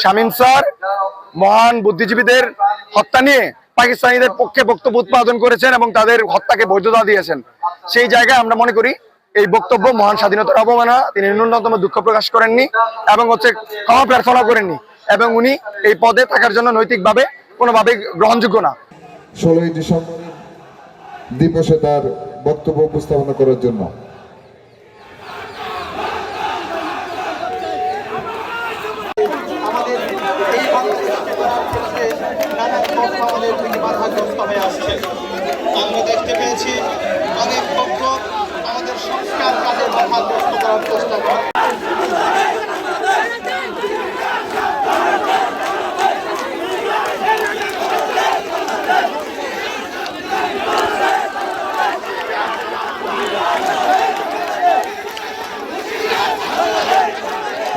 Shamim sir মহান বুদ্ধিজীবীদের হত্যা নিয়ে পাকিস্তানিদের পক্ষে বক্তব্য উৎপাদন করেছেন এবং তাদের হত্যাকে বৈধতা দিয়েছেন। সেই জায়গায় আমরা মনে করি এই বক্তব্য মহান স্বাধীনতার অবমাননা, তিনি ন্যূনতম দুঃখ প্রকাশ করেননি এবং ক্ষমা প্রার্থনা করেননি এবং উনি এই পদে থাকার জন্য নৈতিকভাবে কোনোভাবেই গ্রহণযোগ্য না। 16ই ডিসেম্বর দিবসে তার বক্তব্য উপস্থাপনা করার জন্য আমরা দেখতে পেয়েছি অনেক পক্ষ আমাদের সংস্কার কাজের বাধাগ্রস্ত করার চেষ্টা করে।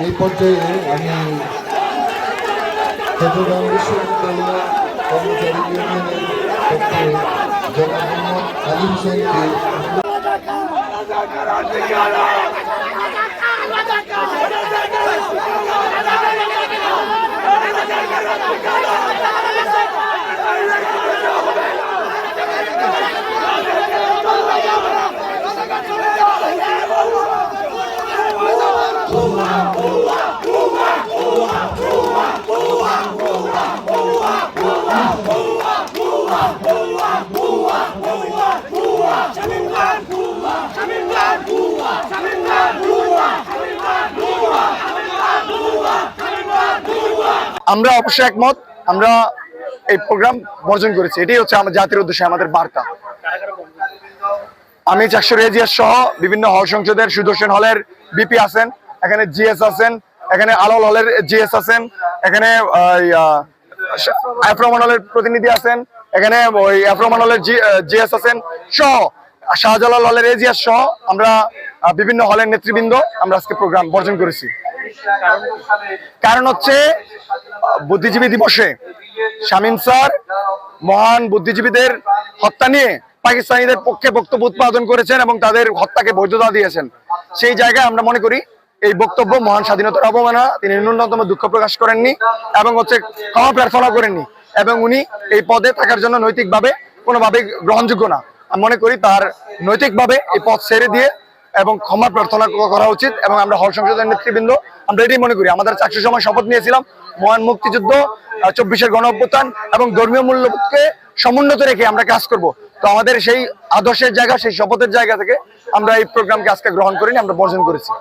এই পর্যায়ে আমি চট্টগ্রাম বিশ্ববিদ্যালয় কর্মচারী ইউনিয়নের পক্ষে জনাব মোহাম্মদ আলী হোসেনকে আমরা অবশ্যই একমত। আমরা এই প্রোগ্রাম বর্জন করেছি, এটাই হচ্ছে আমাদের জাতির উদ্দেশ্যে আমাদের বার্তা। আমি চাকসুর এজিএস সহ বিভিন্ন হল সংসদের সুদর্শন হলের বিপি আছেন, এখানে জিএস আছেন, এখানে আলোল হলের জিএস আছেন, এখানে আফরমান হলের প্রতিনিধি আছেন, এখানে ওই আফরমান হলের জিএস আছেন সহ শাহজালাল হলের এজিএস সহ আমরা বিভিন্ন হলের নেতৃবৃন্দ আমরা আজকে প্রোগ্রাম বর্জন করেছি। কারণ হচ্ছে বুদ্ধিজীবী দিবসে শামীম স্যার মহান বুদ্ধিজীবীদের হত্যা নিয়ে পাকিস্তানিদের পক্ষে বক্তব্য উৎপাদন করেছেন এবং তাদের হত্যাকে বৈধতা দিয়েছেন। সেই জায়গায় আমরা মনে করি এই বক্তব্য মহান স্বাধীনতার অবমাননা, তিনি ন্যূনতম দুঃখ প্রকাশ করেননি এবং ক্ষমা প্রার্থনা করেননি এবং উনি এই পদে থাকার জন্য নৈতিকভাবে কোনোভাবেই গ্রহণযোগ্য না। আমি মনে করি তার নৈতিকভাবে এই পদ ছেড়ে দিয়ে এবং ক্ষমা প্রার্থনা করা উচিত। এবং আমরা হল সংসদের নেতৃবৃন্দ আমরা এটাই মনে করি। আমাদের চাকরির সময় শপথ নিয়েছিলাম মহান মুক্তিযুদ্ধ, 24-এর গণঅভ্যুত্থান এবং ধর্মীয় মূল্যবোধকে সমুন্নত রেখে আমরা কাজ করব। তো আমাদের সেই আদর্শের জায়গা, সেই শপথের জায়গা থেকে আমরা এই প্রোগ্রামকে আজকে গ্রহণ করিনি, আমরা বর্জন করেছি।